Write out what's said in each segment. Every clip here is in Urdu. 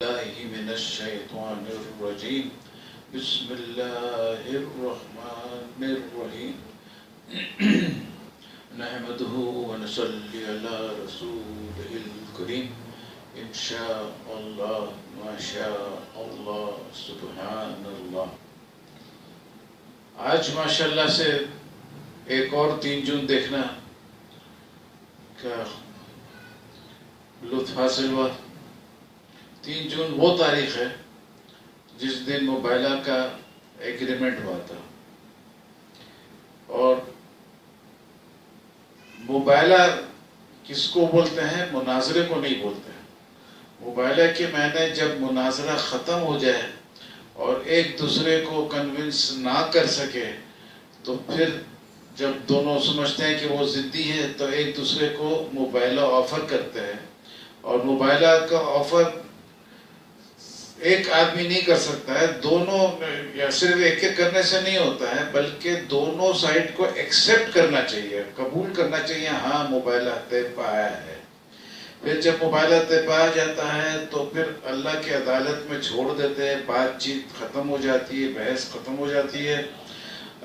من الشيطان الرجيم بسم الله الرحمن الرحيم نحمده ونصلي على رسوله الكريم إن شاء الله ما شاء الله سبحان اللہ۔ آج ماشاءاللہ سے ایک اور 3 جون دیکھنا کا لطف حاصل ہوا۔ 3 جون وہ تاریخ ہے جس دن موبائلہ کا ایگریمنٹ ہوا تھا، اور موبائلہ کس کو بولتے ہیں؟ مناظرے کو نہیں بولتے ہیں۔ موبائلہ کے معنی جب مناظرہ ختم ہو جائے اور ایک دوسرے کو کنونس نہ کر سکے تو پھر جب دونوں سمجھتے ہیں کہ وہ ضدی ہے تو ایک دوسرے کو موبائلہ آفر کرتے ہیں، اور موبائلہ کا آفر ایک آدمی نہیں کر سکتا ہے، دونوں یا صرف ایک کرنے سے نہیں ہوتا ہے، بلکہ دونوں سائڈ کو ایکسپٹ کرنا چاہیے، قبول کرنا چاہیے، ہاں موبائلہ طے پایا ہے۔ پھر جب موبائلہ طے پایا جاتا ہے تو پھر اللہ کی عدالت میں چھوڑ دیتے ہیں، بات چیت ختم ہو جاتی ہے، بحث ختم ہو جاتی ہے،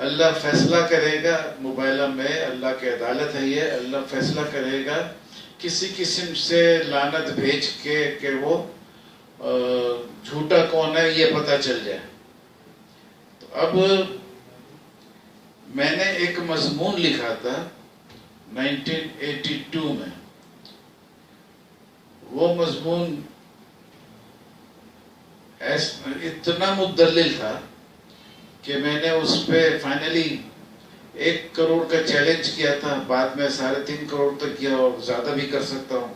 اللہ فیصلہ کرے گا۔ موبائلہ میں اللہ کی عدالت ہے، یہ اللہ فیصلہ کرے گا، کسی قسم سے لعنت بھیج کے کہ وہ جھوٹا کون ہے یہ پتہ چل جائے۔ تو اب میں نے ایک مضمون لکھا تھا 1982 میں، وہ مضمون اتنا مدلل تھا کہ میں نے اس پہ فائنلی 1 کروڑ کا چیلنج کیا تھا، بعد میں 3.5 کروڑ تک کیا اور زیادہ بھی کر سکتا ہوں۔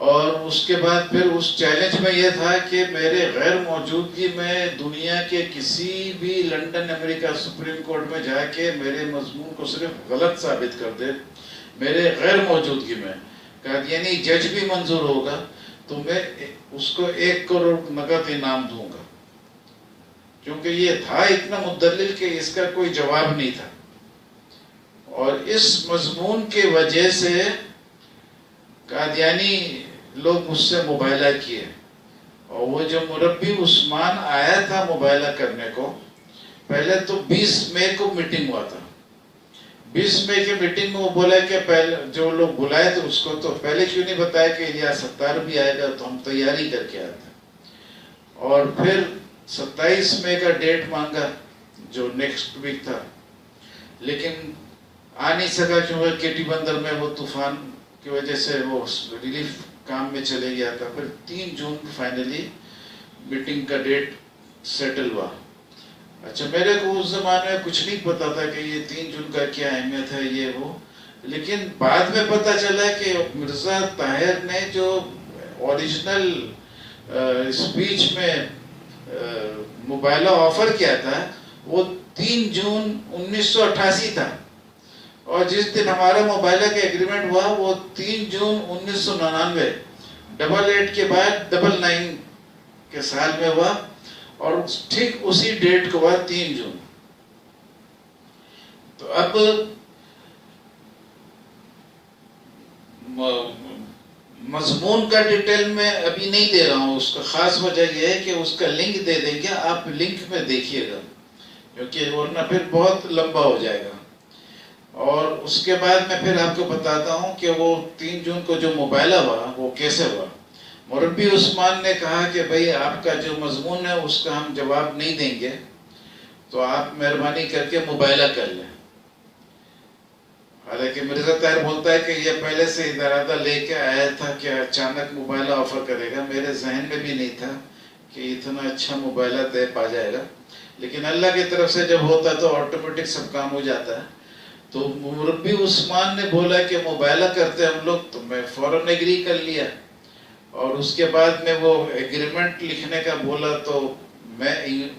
اور اس کے بعد پھر اس چیلنج میں یہ تھا کہ میرے غیر موجودگی میں دنیا کے کسی بھی لنڈن امریکہ سپریم کورٹ میں جا کے میرے مضمون کو صرف غلط ثابت کر دے، میرے غیر موجودگی میں، قادیانی جج بھی منظور ہوگا تو میں اس کو 1 کروڑ نقد انعام دوں گا، کیونکہ یہ تھا اتنا مدلل کہ اس کا کوئی جواب نہیں تھا۔ اور اس مضمون کی وجہ سے قادیانی لوگ مجھ سے موبائلہ کیے، اور وہ جو مربی عثمان آیا تھا موبائلہ کرنے کو، پہلے تو 20 مئی کو میٹنگ ہوا تھا۔ 20 مئی کی میٹنگ میں وہ بولا کہ پہلے جو لوگ بلائے تھے اس کو تو پہلے کیوں نہیں بتایا کہ الیاس ستار بھی آئے گا، تو ہم تیاری کر کے آتے۔ اور پھر 27 مئی کا ڈیٹ مانگا جو نیکسٹ ویک تھا، لیکن آ نہیں سکا کیونکہ کیٹی بندر میں وہ طوفان کی وجہ سے وہ ریلیف کام میں چلے گیا تھا۔ پھر 3 جون فائنلی میٹنگ کا ڈیٹ سیٹل ہوا۔ اچھا، میرے کو اس زمانے میں کچھ نہیں پتا تھا کہ یہ 3 جون کا کیا اہمیت ہے یہ وہ، لیکن بعد میں پتا چلا کہ مرزا طاہر نے جو اوریجنل اسپیچ میں موبائلہ آفر کیا تھا وہ 3 جون 1988 تھا، اور جس دن ہمارا موبائلہ کا ایگریمنٹ ہوا وہ 3 جون 1999، 88 کے بعد 99 کے سال میں ہوا، اور ٹھیک اسی ڈیٹ کو ہوا 3 جون۔ تو اب مضمون کا ڈیٹیل میں ابھی نہیں دے رہا ہوں، اس کا خاص وجہ یہ ہے کہ اس کا لنک دے دیں گے، آپ لنک میں دیکھیے گا، کیونکہ ورنہ پھر بہت لمبا ہو جائے گا۔ اور اس کے بعد میں پھر آپ کو بتاتا ہوں کہ وہ 3 جون کو جو موبائلہ ہوا وہ کیسے ہوا۔ مربی عثمان نے کہا کہ بھئی آپ کا جو مضمون ہے اس کا ہم جواب نہیں دیں گے، تو آپ مہربانی کر کے موبائلہ کر لیں۔ حالانکہ مرزا طاہر بولتا ہے کہ یہ پہلے سے ارادہ لے کے آیا تھا کہ اچانک موبائلہ آفر کرے گا، میرے ذہن میں بھی نہیں تھا کہ اتنا اچھا موبائلہ طے پا جائے گا، لیکن اللہ کی طرف سے جب ہوتا تو آٹومیٹک سب کام ہو جاتا ہے۔ تو مربی عثمان نے بولا کہ موبائلہ کرتے ہم لوگ، تو میں فوراً ایگری کر لیا، اور اس کے بعد میں وہ ایگریمنٹ لکھنے کا بولا تو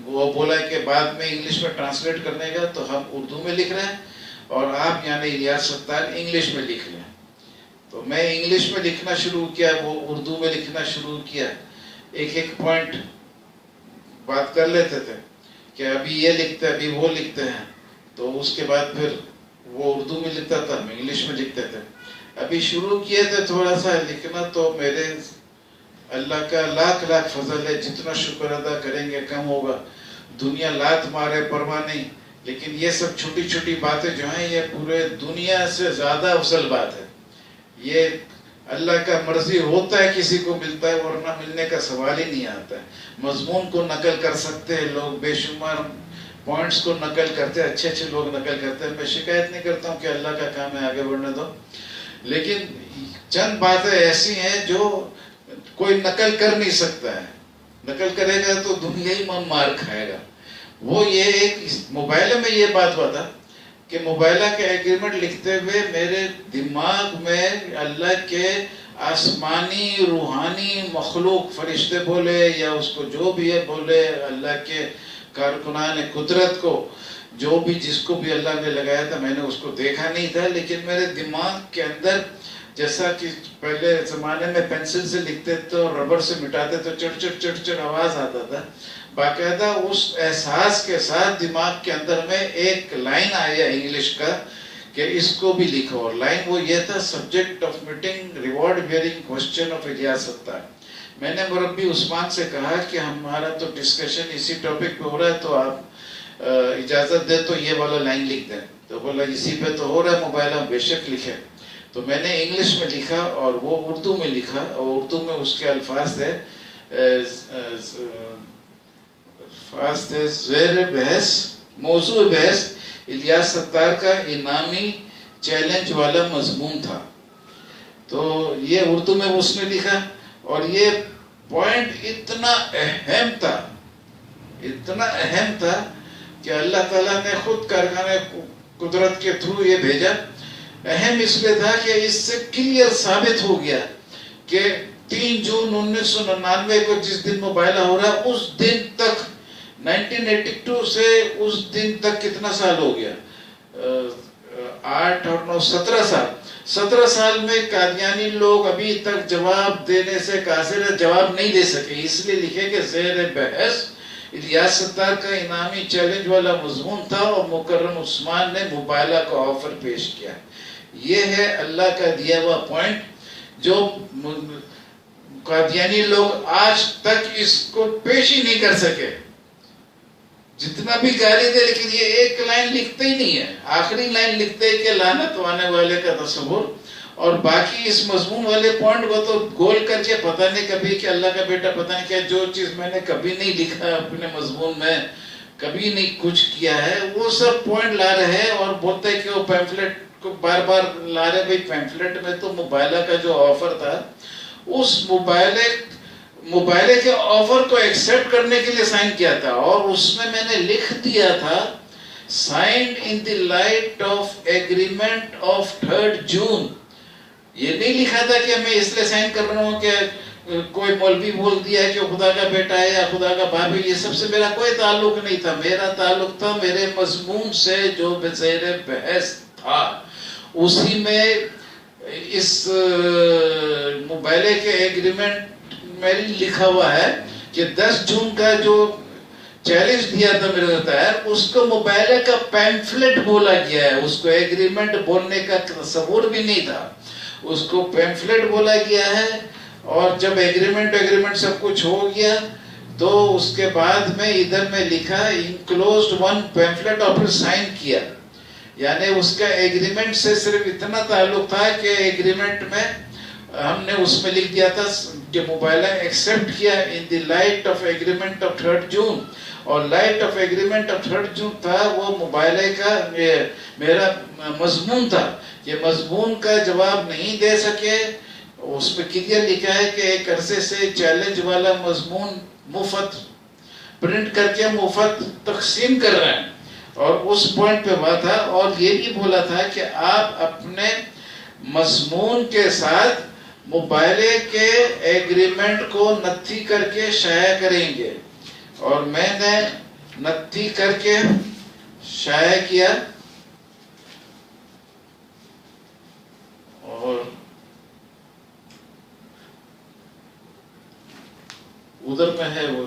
وہ بولا کہ بعد میں انگلش میں ٹرانسلیٹ کرنے کا، تو ہم اردو میں لکھ رہے ہیں اور آپ یعنی الیاس ستار انگلش میں لکھ لیں۔ تو میں انگلش میں لکھنا شروع کیا، وہ اردو میں لکھنا شروع کیا، ایک پوائنٹ بات کر لیتے تھے کہ ابھی یہ لکھتے ہیں ابھی وہ لکھتے ہیں، تو اس کے بعد پھر وہ اردو میں لکھتا تھا، ہم انگلش میں لکھتے تھے۔ ابھی شروع کیے تھے تھوڑا سا لکھنا، تو میرے اللہ کا لاکھ لاکھ فضل ہے، جتنا شکر ادا کریں گے کم ہوگا. دنیا لات مارے پرواہ نہیں، لیکن یہ سب چھوٹی چھوٹی باتیں جو ہیں یہ پورے دنیا سے زیادہ افضل بات ہے. یہ اللہ کا مرضی ہوتا ہے کسی کو ملتا ہے، ورنہ ملنے کا سوال ہی نہیں آتا ہے. مضمون کو نقل کر سکتے ہیں لوگ، بے شمار پوائنٹس کو نقل کرتے ہیں، اچھے اچھے لوگ نقل کرتے ہیں. میں شکایت نہیں کرتا ہوں کہ اللہ کا کام ہے، آگے بڑھنے دو. لیکن چند باتیں ایسی ہیں جو کوئی نقل کر نہیں سکتا ہے. نقل کرے گا تو دنیا ہی مار کھائے گا. وہ یہ ایک موبائل میں یہ بات ہوا تھا کہ موبائلہ کے ایگریمنٹ لکھتے ہوئے میرے دماغ میں اللہ کے آسمانی روحانی مخلوق، فرشتے بولے یا اس کو جو بھی ہے بولے، اللہ کے کارکنان قدرت کو، جو بھی جس کو بھی اللہ نے لگایا تھا، میں نے اس کو دیکھا نہیں تھا، لیکن میرے دماغ کے اندر جیسا کہ پہلے زمانے میں پینسل سے لکھتے تھے اور ربڑ سے مٹاتے تو چڑ چڑ چڑ چڑ آواز آتا تھا، باقاعدہ اس احساس کے ساتھ دماغ کے اندر میں ایک لائن آیا انگلش کا کہ اس کو بھی لکھو. اور لائن وہ یہ تھا، subject of meeting reward bearing question of Ilyas Sattar. میں نے مربی عثمان سے کہا کہ ہمارا تو ڈسکشن اسی ٹاپک پہ ہو رہا ہے، تو آپ اجازت دے تو یہ والا لائن لکھ دیں. تو بولا اسی پہ تو ہو رہا ہے موبائل، ہم بے شک لکھیں. تو میں نے انگلش میں لکھا اور وہ اردو میں لکھا، اور اردو میں اس کے الفاظ تھے زیر بحث، موضوع بحث الیاس ستار کا انعامی چیلنج والا مضمون تھا. تو یہ اردو میں اس نے لکھا، اور یہ پوائنٹ اتنا اہم تھا، اتنا اہم تھا کہ اللہ تعالیٰ نے خود کارخانے قدرت کے تھرو یہ بھیجا. اہم اس لیے تھا کہ اس سے کلیئر ثابت ہو گیا کہ 3 جون 1999 کو جس دن مباحثہ ہو رہا ہے، اس دن تک 1982 سے اس دن تک کتنا سال ہو گیا؟ 8 اور 9 17 سال. 17 سال میں قادیانی لوگ ابھی تک جواب دینے سے قاصر جواب نہیں دے سکے. اس لیے لکھے کہ زیر بحث الیاس ستار کا انعامی چیلنج والا مضمون تھا، اور مکرم عثمان نے مباحثہ کا آفر پیش کیا. یہ ہے اللہ کا دیا ہوا پوائنٹ، جو قادیانی لوگ آج تک اس کو پیش ہی نہیں کر سکے. جتنا بھی گالی دے، لیکن یہ ایک لائن لکھتے ہی نہیں ہے. آخری لائن لکھتے کہ لعنت آنے والے کا تصور، اور باقی اس مضمون والے پوائنٹ کو تو گول کر کے پتہ نہیں کبھی کہ اللہ کا بیٹا پتہ نہیں کیا، جو چیز میں نے کبھی نہیں لکھا اپنے مضمون میں، کبھی نہیں کچھ کیا ہے، وہ سب پوائنٹ لا رہے ہیں اور بولتے ہیں کہ وہ پیمفلیٹ کو بار بار لا رہے. بھئی پیمفلیٹ میں تو مباحثہ کا جو آفر تھا، اس مباحثے کے آفر کو ایکسپٹ کرنے کے لیے سائن کیا تھا، اور اس میں نے لکھ دیا تھا signed in the light of agreement of 3 جون. یہ نہیں لکھا تھا کہ میں اس لیے سائن کر رہا ہوں کہ کوئی مولوی بول دیا ہے کہ خدا کا بیٹا ہے یا خدا کا باپ ہے. یہ سب سے میرا کوئی تعلق نہیں تھا. میرا تعلق تھا میرے مضمون سے جو بزیر بحث تھا. اسی میں اس مباحثے کے ایگریمنٹ میں لکھا ہوا ہے کہ 10 جون کا جو چیلنج دیا تھا میرے تحت، اس کو مباحثے کا پیمفلیٹ بولا گیا ہے. اس کو ایگریمنٹ بولنے کا تصور بھی نہیں تھا، اس کو پیمفلیٹ بولا گیا ہے. اور جب ایگریمنٹ سب کچھ ہو گیا تو اس کے بعد میں ادھر میں لکھا انکلوزڈ 1 پیمفلیٹ، اور پھر سائن کیا. یعنی اس کا ایگریمنٹ سے صرف اتنا تعلق تھا کہ ایگریمنٹ میں ہم نے اس میں لکھ دیا تھا کہ مباحثہ ایکسپٹ کیا in the light of agreement of 3 June. اور light of agreement of 3 June تھا وہ مباحثے کا میرا مضمون تھا. یہ مضمون کا جواب نہیں دے سکے. اس میں کلیئر لکھا ہے کہ ایک عرصے سے چیلنج والا مضمون مفت پرنٹ کر کے مفت تقسیم کر رہے ہیں، اور اس پوائنٹ پہ بات تھا. اور یہ بھی بولا تھا کہ آپ اپنے مضمون کے ساتھ مباحثے کے ایگریمنٹ کو نتھی کر کے شائع کریں گے. اور میں نے نتھی کر کے شائع کیا. اور ادھر میں ہے وہ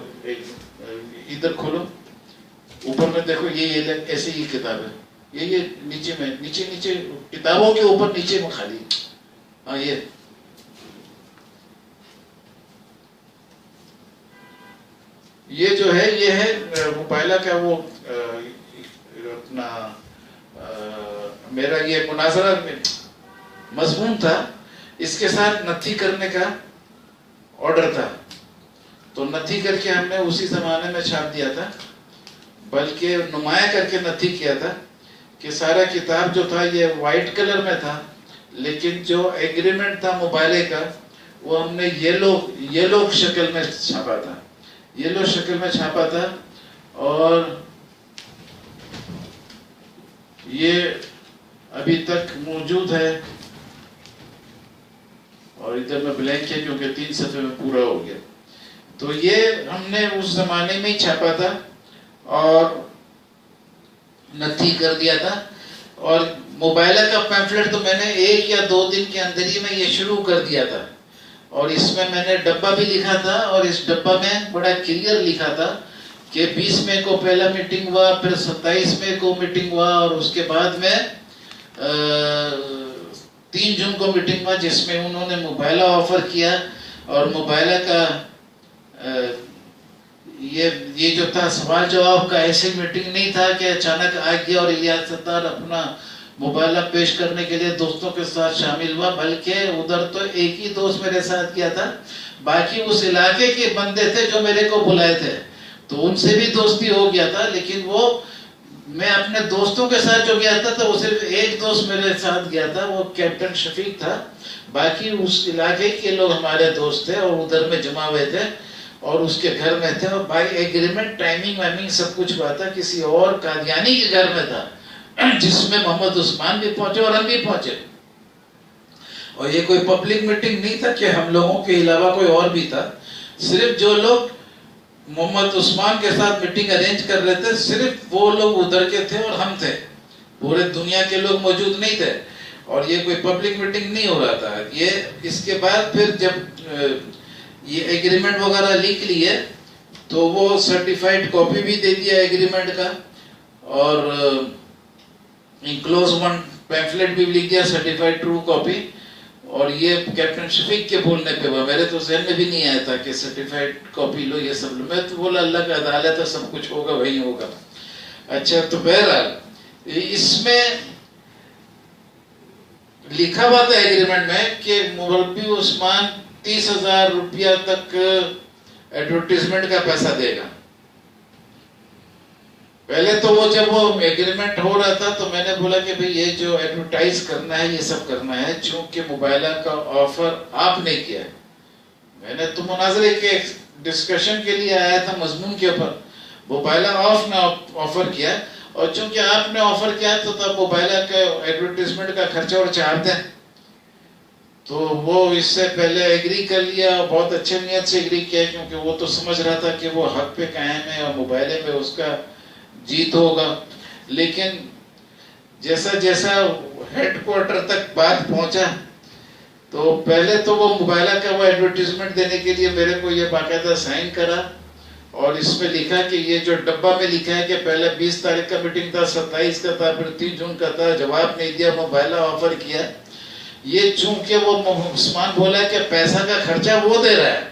ادھر کھولو، اوپر میں دیکھو، یہ ایسی ہی کتاب ہے. یہ نیچے میں نیچے کتابوں کے اوپر نیچے میں خالی. ہاں یہ جو ہے یہ ہے مباہلہ کا وہ اپنا میرا یہ مناظرہ مضمون تھا، اس کے ساتھ نتھی کرنے کا آرڈر تھا، تو نتھی کر کے ہم نے اسی زمانے میں چھاپ دیا تھا، بلکہ نمایاں کر کے نتھی کیا تھا کہ سارا کتاب جو تھا یہ وائٹ کلر میں تھا، لیکن جو ایگریمنٹ تھا مباہلے کا وہ ہم نے یلو شکل میں چھاپا تھا، یلو شکل میں چھاپا تھا، اور یہ ابھی تک موجود ہے، اور ادھر میں بلینک ہے کیونکہ 3 صفحے میں پورا ہو گیا. تو یہ ہم نے اس زمانے میں ہی چھاپا تھا اور نتھی کر دیا تھا. اور مباہلہ کا پیمفلٹ تو میں نے 1 یا 2 دن کے اندر ہی میں یہ شروع کر دیا تھا، اور اس میں نے ڈبہ بھی لکھا تھا، اور اس ڈبہ میں بڑا کلیئر لکھا تھا کہ 20 مئی کو پہلا میٹنگ ہوا، پھر 27 مئی کو میٹنگ ہوا، اور اس کے بعد میں 3 جون کو میٹنگ ہوا جس میں انہوں نے مباہلہ آفر کیا. اور مباہلہ کا یہ جو تھا سوال جواب کا ایسی میٹنگ نہیں تھا کہ اچانک آ گیا اور الیاس ستار اپنا مباہلہ پیش کرنے کے لیے دوستوں کے ساتھ شامل ہوا، بلکہ ادھر تو ایک ہی دوست میرے ساتھ کیا تھا، باقی اس علاقے کے بندے تھے جو میرے کو بلائے تھے، تو ان سے بھی دوستی ہو گیا تھا. لیکن وہ میں اپنے دوستوں کے ساتھ جو گیا تھا تو وہ صرف ایک دوست میرے ساتھ گیا تھا، وہ کیپٹن شفیق تھا، باقی اس علاقے کے لوگ ہمارے دوست تھے اور ادھر میں جمع ہوئے تھے اور اس کے گھر میں تھے. اور بائی ایگریمنٹ ٹائمنگ وائمنگ سب کچھ ہوا تھا، کسی اور قادیانی کے گھر میں تھا جس میں محمد عثمان بھی پہنچے اور ہم بھی پہنچے. اور یہ کوئی پبلک میٹنگ نہیں تھا کہ ہم لوگوں کے علاوہ کوئی اور بھی تھا، صرف جو لوگ محمد عثمان کے ساتھ میٹنگ ارینج کر رہے تھے صرف وہ لوگ ادھر کے تھے اور ہم تھے، پورے دنیا کے لوگ موجود نہیں تھے. اور یہ کوئی پبلک میٹنگ نہیں ہو رہا تھا. یہ اس کے بعد پھر جب یہ ایگریمنٹ وغیرہ لکھ لیے تو وہ سرٹیفائیڈ کاپی بھی دے دیا ایگریمنٹ کا، اور انکلوز 1 پیمفلٹ بھی لکھ دیا سرٹیفائیڈ ٹرو کاپی. اور یہ کیپٹن شفیق کے بولنے پہ ہوا، میرے تو ذہن میں بھی نہیں آیا تھا کہ سرٹیفائیڈ کاپی لو یہ سب لو. میں تو بولا اللہ کا عدالت ہے، سب کچھ ہوگا وہی ہوگا. اچھا، تو بہرحال اس میں لکھا ہوا تھا ایگریمنٹ میں کہ مربی عثمان 30,000 روپیہ تک ایڈورٹیزمنٹ کا پیسہ دے گا. پہلے تو وہ جب وہ ایگریمنٹ ہو رہا تھا تو میں نے بولا کہ بھئی یہ جو ایڈورٹائز کرنا ہے یہ سب کرنا ہے، چونکہ مباہلہ کا آفر آپ نے کیا ہے. میں نے تو مناظرے کے ڈسکشن کے لیے آیا تھا مضمون کے اوپر، مباہلہ آپ نے آفر کیا، اور چونکہ آپ نے آفر کیا تو تب مباہلہ کا ایڈورٹیزمنٹ کا خرچہ اور چاہتے ہیں. تو وہ اس سے پہلے ایگری کر لیا، بہت اچھے نیت سے ایگری کیا، کیونکہ وہ تو سمجھ رہا تھا کہ وہ حق پہ قائم ہے اور مباہلے پہ اس کا جیت ہوگا. لیکن جیسا جیسا ہیڈ کوارٹر تک بات پہنچا تو پہلے تو وہ مباہلہ کا وہ ایڈورٹیزمنٹ دینے کے لیے میرے کو یہ باقاعدہ سائن کرا، اور اس میں لکھا کہ یہ جو ڈبہ میں لکھا ہے کہ پہلے 20 تاریخ کا میٹنگ تھا، 27 کا تھا، پھر 3 جون کا تھا، جواب نہیں دیا، مباہلہ آفر کیا. یہ چونکہ وہ عثمان بولا کہ پیسہ کا خرچہ وہ دے رہا ہے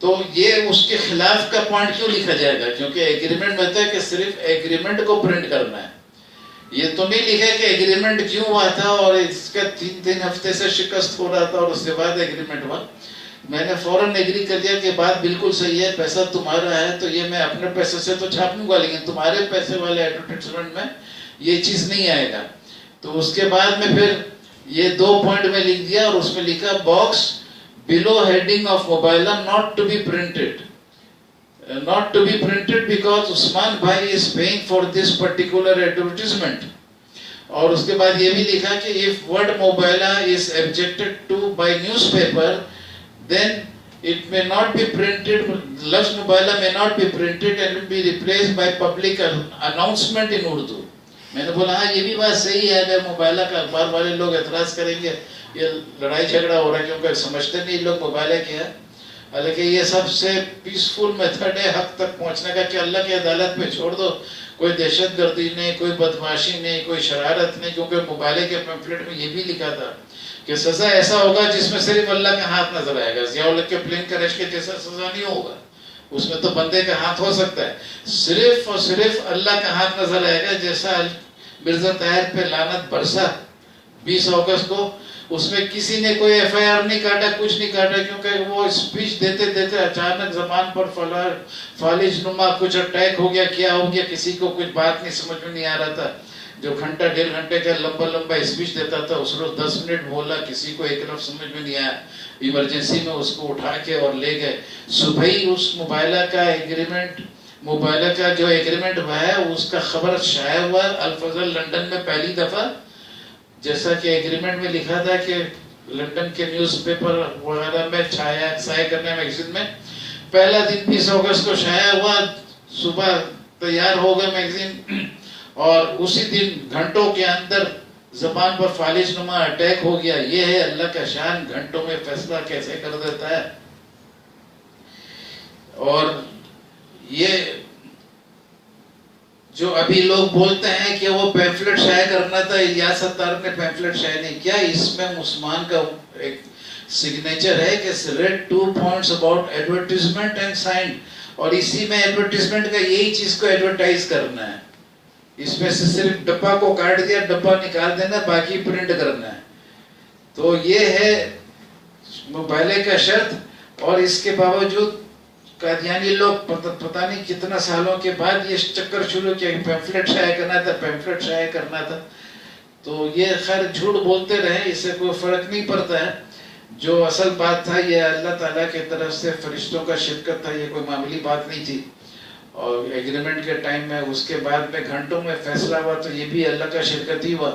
تو یہ اس کے خلاف کا پوائنٹ کیوں لکھا جائے گا، کیونکہ ایگریمنٹ میں ہے کہ صرف ایگریمنٹ کو پرنٹ کرنا ہے. یہ تو نہیں لکھا کہ ایگریمنٹ کیوں ہوا تھا اور اس کا 3 ہفتے سے شکست ہو رہا تھا اور اس کے بعد ایگریمنٹ ہوا. میں نے فوراً ایگری کر دیا کہ بات بالکل صحیح ہے، پیسہ تمہارا ہے تو یہ میں اپنے پیسے سے تو چھاپ لوں گا، لیکن تمہارے پیسے والے ایڈورٹائزمنٹ میں یہ چیز نہیں آئے گا. تو اس کے بعد میں پھر یہ 2 پوائنٹ میں لکھ دیا، اور اس میں لکھا box below heading of مباہلہ not to be printed because Usman Bhai is paying for this particular advertisement. اور اس کے بعد یہ بھی لکھا کہ if word مباہلہ is objected to by newspaper then it may not be printed, لفظ مباہلہ may not be printed and will be replaced by public announcement in Urdu. میں نے بولا ہاں یہ بھی بات صحیح ہے، اگر مباہلہ کا اخبار والے لوگ اعتراض کریں گے یہ لڑائی جھگڑا ہو رہا ہے، کیونکہ سمجھتے نہیں لوگ مباہلہ کیا ہے. حالانکہ یہ سب سے پیسفل میتھڈ ہے حق تک پہنچنے کا کہ اللہ کی عدالت میں چھوڑ دو، کوئی دہشت گردی نہیں، کوئی بدمعاشی نہیں، کوئی شرارت نہیں. کیونکہ مباہلے کے پیمفلٹ میں یہ بھی لکھا تھا کہ سزا ایسا ہوگا جس میں صرف اللہ کا ہاتھ نظر آئے گا، ضیاء الحق کے پلین کریش کے جیسا سزا نہیں ہوگا. اس میں تو بندے کا ہاتھ ہو سکتا ہے، صرف اور صرف اللہ کا ہاتھ نظر آئے گا. جیسا مرزا طاہر پہ لعنت برسا 20 اگست کو، اس میں کسی نے کوئی ایف آئی آر نہیں کاٹا، کچھ نہیں کاٹا، کیونکہ وہ اسپیچ دیتے دیتے اچانک زبان پر فالج نما کچھ اٹیک ہو گیا، کیا ہو گیا، کسی کو کچھ بات نہیں سمجھ میں نہیں آ رہا تھا. جو گھنٹہ 1.5 گھنٹے کا لمبا اسپیچ دیتا تھا، اس روز 10 منٹ بولا، کسی کو ایک لفظ سمجھ میں نہیں آیا، ایمرجنسی میں اس کو اٹھا کے اور لے گئے. صبح ہی اس موبائلہ کا جو ایگریمنٹ ہوا ہے اس کا خبر شائع ہوا الفضل لنڈن میں پہلی دفعہ. جیسا کہ ایگریمنٹ میں لکھا تھا کہ لنڈن کے نیوز پیپر وغیرہ میں شائع کرنے میگزین میں پہلا دن 20 اگست کو شائع ہوا. صبح تیار ہو گیا میگزین، اور اسی دن گھنٹوں کے اندر زبان پر فالج نما اٹیک ہو گیا. یہ ہے اللہ کا شان، گھنٹوں میں فیصلہ کیسے کر دیتا ہے. اور یہ جو ابھی لوگ بولتے ہیں کہ وہ پیمفلٹ شائع کرنا تھا، الیاس ستار نے پیمفلٹ شائع نہیں کیا. اس میں عثمان کا ایک سگنیچر ہے کہ read 2 points about advertisement and signed، اور اسی میں ایڈورٹیزمنٹ کا یہی چیز کو ایڈورٹائز کرنا ہے. اس میں سے صرف ڈبہ کو کاٹ دیا، ڈبہ نکال دینا، باقی پرنٹ کرنا ہے. تو یہ ہے موبائلے کا شرط. اور اس کے باوجود قادیانی لوگ پتہ نہیں کتنا سالوں کے بعد یہ چکر شروع کیا کہ پیمفلٹ شائع کرنا تھا، پیمفلٹ شائع کرنا تھا. تو یہ خیر جھوٹ بولتے رہے، اس سے کوئی فرق نہیں پڑتا ہے. جو اصل بات تھا یہ اللہ تعالیٰ کی طرف سے فرشتوں کا شرکت تھا، یہ کوئی معمولی بات نہیں تھی. اور ایگریمنٹ کے ٹائم میں اس کے بعد میں گھنٹوں میں فیصلہ ہوا تو یہ بھی اللہ کا شرکت ہی ہوا.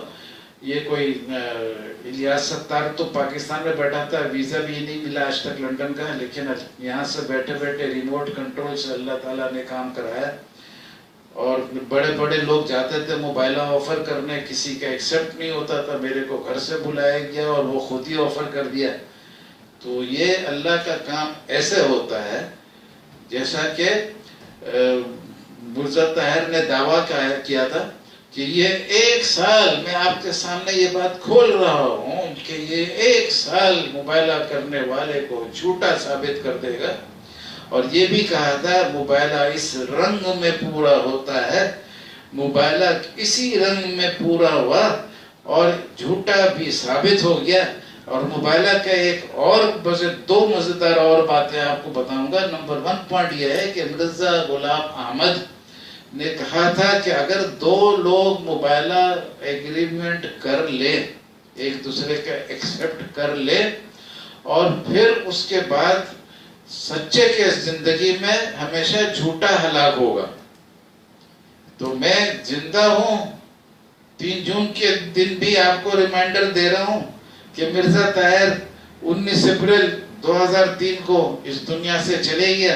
یہ کوئی الیاس ستار تو پاکستان میں بیٹھا تھا، ویزا بھی نہیں ملا آج تک لنڈن کا، لیکن یہاں سے بیٹھے بیٹھے ریموٹ کنٹرول سے اللہ تعالیٰ نے کام کرایا. اور بڑے بڑے لوگ جاتے تھے موبائلہ آفر کرنے، کسی کا ایکسیپٹ نہیں ہوتا تھا. میرے کو گھر سے بلایا گیا اور وہ خود ہی آفر کر دیا. تو یہ اللہ کا کام ایسے ہوتا ہے جیسا کہ مرزا طاہر نے دعویٰ کیا تھا کہ یہ 1 سال، میں آپ کے سامنے یہ بات کھول رہا ہوں کہ یہ 1 سال موبائلہ کرنے والے کو جھوٹا ثابت کر دے گا. اور یہ بھی کہا تھا موبائلہ اس رنگ میں پورا ہوتا ہے، موبائلہ اسی رنگ میں پورا ہوا اور جھوٹا بھی ثابت ہو گیا. اور موبائلہ کا ایک اور 2 مزیدار اور باتیں آپ کو بتاؤں گا. نمبر 1 پوائنٹ یہ ہے کہ مرزا غلام احمد نے کہا تھا کہ اگر 2 لوگ موبائلہ ایگریمنٹ کر لے، ایک دوسرے کا ایکسپٹ کر لے، اور پھر اس کے بعد سچے کے زندگی میں ہمیشہ جھوٹا ہلاک ہوگا. تو میں زندہ ہوں، 3 جون کے دن بھی آپ کو ریمائنڈر دے رہا ہوں کہ مرزا طاہر 19 اپریل 2003 کو اس دنیا سے چلے گیا.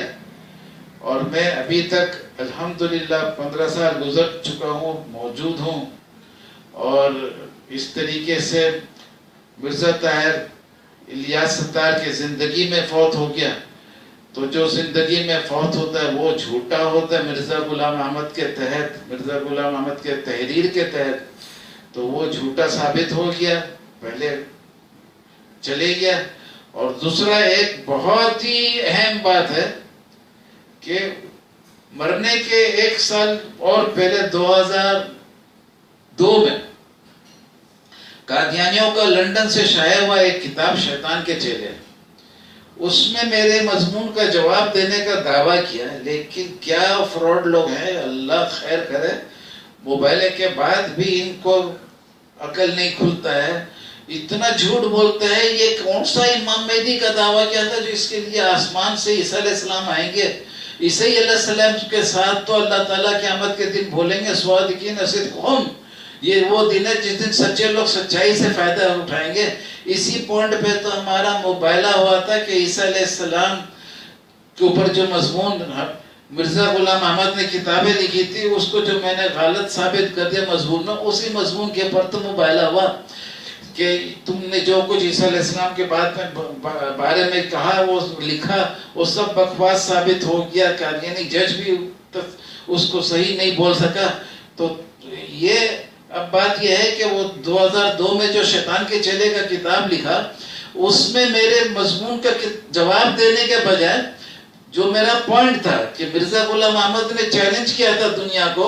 اور میں ابھی تک الحمدللہ 15 سال گزر چکا ہوں، موجود ہوں. اور اس طریقے سے مرزا طاہر الیاس ستار کے زندگی میں فوت ہو گیا. تو جو زندگی میں فوت ہوتا ہے وہ جھوٹا ہوتا ہے مرزا غلام احمد کے تحت، مرزا غلام احمد کے تحریر کے تحت. تو وہ جھوٹا ثابت ہو گیا، پہلے چلے گیا. اور دوسرا ایک بہت ہی اہم بات ہے کہ مرنے کے 1 سال اور پہلے 2002 میں قادیانیوں کا لنڈن سے شائع ہوا ایک کتاب شیطان کے چیلے، اس میں میرے مضمون کا جواب دینے کا دعویٰ کیا. لیکن کیا فراڈ لوگ ہیں، اللہ خیر کرے. موبائلے کے بعد بھی ان کو عقل نہیں کھلتا ہے، اتنا جھوٹ بولتے ہیں. یہ کون سا امام مہدی کا دعویٰ کیا تھا جو اس کے لیے آسمان سے عیسیٰ علیہ السلام آئیں گے؟ عیسیٰ علیہ السلام کے ساتھ تو اللہ تعالیٰ قیامت کے دن بولیں گے صادقین صدقہم. یہ وہ دن ہے جس دن سچے لوگ سچائی سے فائدہ اٹھائیں گے. اسی پوائنٹ پہ تو ہمارا موبائلہ ہوا تھا کہ عیسیٰ علیہ السلام کے اوپر جو مضمون مرزا غلام احمد نے کتابیں لکھی تھی، اس کو جو میں نے غلط ثابت کر دیا مضمون میں، اسی مضمون کے پر تو موبائلہ ہوا کہ تم نے جو کچھ عیسیٰ علیہ السلام کے بارے میں کہا، وہ لکھا، وہ سب بکواس ثابت ہو گیا. یعنی جج بھی اس کو صحیح نہیں بول سکا. تو یہ اب بات یہ ہے کہ وہ 2002 میں جو شیطان کے چیلے کا کتاب لکھا، اس میں میرے مضمون کا جواب دینے کے بجائے جو میرا پوائنٹ تھا کہ مرزا غلام احمد نے چیلنج کیا تھا دنیا کو،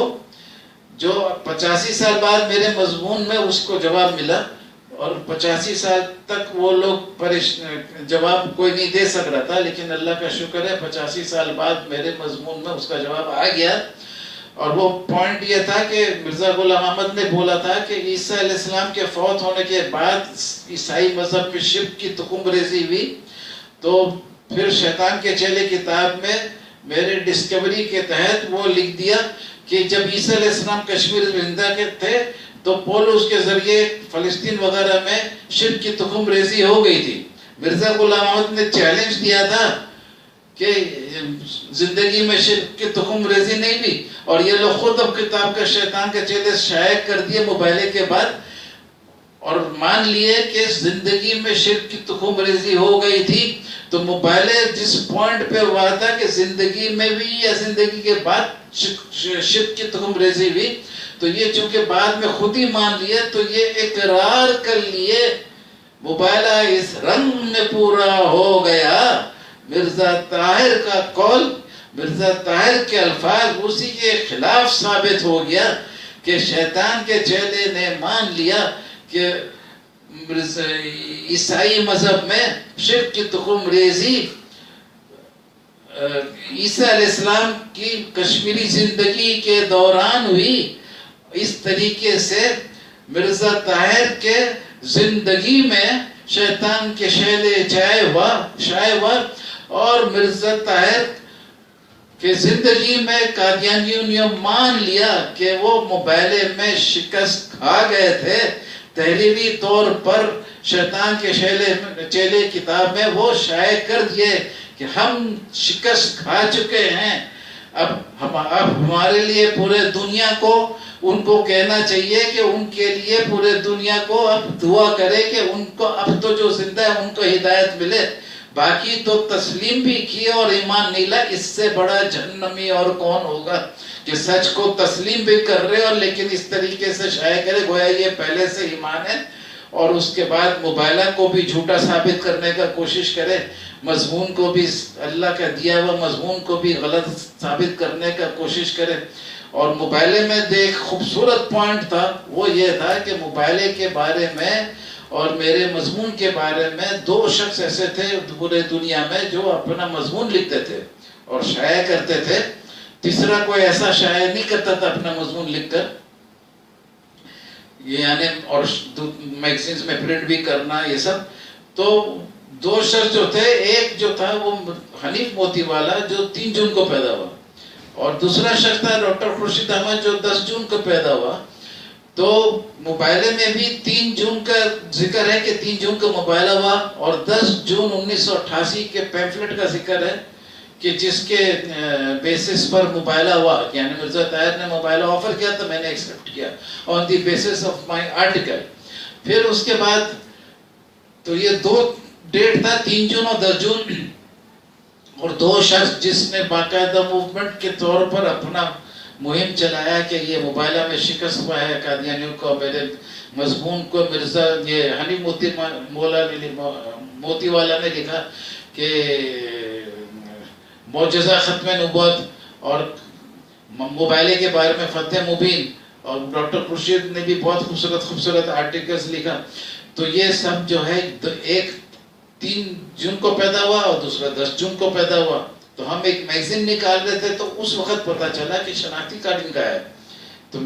جو 85 سال بعد میرے مضمون میں اس کو جواب ملا، اور 85 سال تک وہ لوگ جواب کوئی نہیں دے سک رہا تھا، لیکن اللہ کا شکر ہے 85 سال بعد میرے مضمون میں اس کا جواب آ گیا۔ اور وہ پوائنٹ یہ تھا کہ مرزا غلام احمد نے بولا تھا کہ عیسیٰ علیہ السلام کے فوت ہونے کے بعد عیسائی مذہب میں شرک کی تخم ریزی ہوئی، تو پھر شیطان کے چیلے کتاب میں میرے ڈسکوری کے تحت وہ لکھ دیا کہ جب عیسیٰ علیہ السلام کشمیر زندہ کے تھے تو پولس کے ذریعے فلسطین وغیرہ میں شرک کی تخم ریزی ہو گئی تھی۔ مرزا غلام احمد نے چیلنج دیا تھا کہ زندگی میں شرک کی تخم ریزی نہیں بھی، اور یہ لوگ خود اب کتاب کا شیطان کے چیلے شائع کر دیے موبائلے کے بعد، اور مان لیے کہ زندگی میں شرک کی تخم ریزی ہو گئی تھی۔ تو موبائلے جس پوائنٹ پہ ہوا تھا کہ زندگی میں بھی یا زندگی کے بعد شرک کی تخم ریزی ہوئی، تو یہ چونکہ بعد میں خود ہی مان لیے، تو یہ اقرار کر لیے موبائلہ اس رنگ میں پورا ہو گیا۔ مرزا طاہر کا قول، مرزا طاہر کے الفاظ اسی کے خلاف ثابت ہو گیا کہ شیطان کے چیلے نے مان لیا کہ عیسائی مذہب میں شرک کی تخم ریزی عیسیٰ علیہ السلام کی کشمیری زندگی کے دوران ہوئی۔ اس طریقے سے مرزا طاہر کے زندگی میں شیطان کے شیلے شائع ہوا، اور مرزا طاہر کہ زندگی میں قادیانیوں نے مان لیا کہ وہ موبائلے میں شکست کھا گئے تھے۔ تحریری طور پر شیطان کے چیلے کتاب میں وہ شائع کر دیے کہ ہم شکست کھا چکے ہیں، اب ہمارے لیے پورے دنیا کو ان کو کہنا چاہیے کہ ان کے لیے پورے دنیا کو اب دعا کرے کہ ان کو اب تو جو زندہ ہے ان کو ہدایت ملے۔ باقی تو تسلیم بھی کیے اور ایمان نہیں لائے، اس سے بڑا جہنمی اور کون ہوگا کہ سچ کو تسلیم بھی کر رہے اور لیکن اس طریقے سے شائع کرے گویا یہ پہلے سے ایمان ہے، اور اس کے بعد موبائلہ کو بھی جھوٹا ثابت کرنے کا کوشش کرے، مضمون کو بھی اللہ کا دیا ہوا مضمون کو بھی غلط ثابت کرنے کا کوشش کرے۔ اور موبائلے میں ایک خوبصورت پوائنٹ تھا، وہ یہ تھا کہ موبائلے کے بارے میں اور میرے مضمون کے بارے میں دو شخص ایسے تھے پورے دنیا میں جو اپنا مضمون لکھتے تھے اور شائع کرتے تھے، تیسرا کوئی ایسا شائع نہیں کرتا تھا اپنا مضمون لکھ کر، یعنی اور میگزینز میں پرنٹ بھی کرنا یہ سب۔ تو دو شخص جو تھے، ایک جو تھا وہ حنیف موتی والا جو 3 جون کو پیدا ہوا، اور دوسرا شخص تھا ڈاکٹر خورشید احمد جو 10 جون کو پیدا ہوا۔ تو موبائلے میں بھی 3 جون کا ذکر ہے کہ 3 جون کو موبائلہ ہوا، اور 10 جون 1988 کے پیمفلٹ کا ذکر ہے کہ جس کے بیسس پر موبائلہ ہوا، یعنی مرزا طاہر نے موبائلہ آفر کیا تو میں نے ایکسپٹ کیا on the basis of my article۔ پھر اس کے بعد تو یہ 2 ڈیٹ تھا، 3 جون اور 10 جون، اور 2 شخص جس نے باقاعدہ موومنٹ کے طور پر اپنا مہم چلایا کہ یہ موبائلہ میں شکست ہوا ہے قادیانیوں کو۔ میرے مضمون کو مرزا یہ حنیف موتی والا نے لکھا کہ معجزہ ختم نبوت، اور موبائلے کے بارے میں فتح مبین، اور ڈاکٹر خورشید نے بھی بہت خوبصورت آرٹیکلز لکھا۔ تو یہ سب جو ہے ایک 3 جون کو پیدا ہوا اور دوسرا 10 جون کو پیدا ہوا۔ تو ہم ایک میگزین نکال رہے تھے تو اس وقت پتا چلا کہ شناختی کارڈ ان کا ہے۔ تو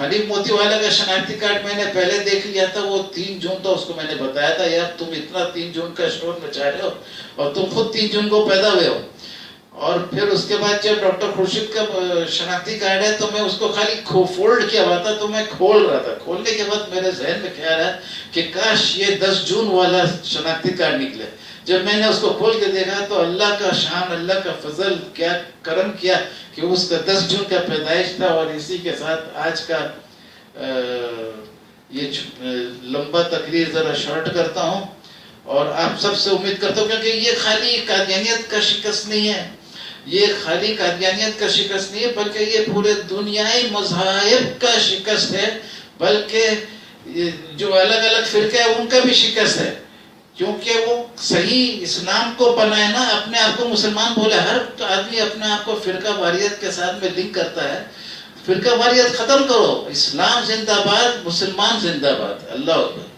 حنیف موتی والا کا شناختی کارڈ میں نے پہلے دیکھ لیا تھا، وہ 3 جون تھا، اس کو میں نے بتایا تھا یار تم اتنا 3 جون کا شور مچا رہے ہو اور تم خود 3 جون کو پیدا ہوئے ہو۔ اور پھر اس کے بعد جب ڈاکٹر خورشید کا شناختی کارڈ ہے تو میں اس کو خالی فولڈ کیا ہوا تھا، تو میں کھول رہا تھا، کھولنے کے بعد میرے ذہن میں خیال ہے کہ کاش یہ 10 جون والا شناختی کارڈ نکلے۔ جب میں نے اس کو کھول کے دیکھا تو اللہ کا شان، اللہ کا فضل، کیا کرم کیا کہ اس کا 10 جون کا پیدائش تھا۔ اور اسی کے ساتھ آج کا یہ لمبا تقریر ذرا شارٹ کرتا ہوں، اور آپ سب سے امید کرتا ہوں کیونکہ یہ خالی قادیانیت کا شکست نہیں ہے، یہ خالی قادیانیت کا شکست نہیں ہے، بلکہ یہ پورے دنیائی مذاہب کا شکست ہے، بلکہ جو الگ الگ فرقے ہیں ان کا بھی شکست ہے، کیونکہ وہ صحیح اسلام کو بنائے نا، اپنے آپ کو مسلمان بولے. ہر آدمی اپنے آپ کو فرقہ واریت کے ساتھ میں لنک کرتا ہے. فرقہ واریت ختم کرو، اسلام زندہ باد، مسلمان زندہ باد. اللہ اکبر.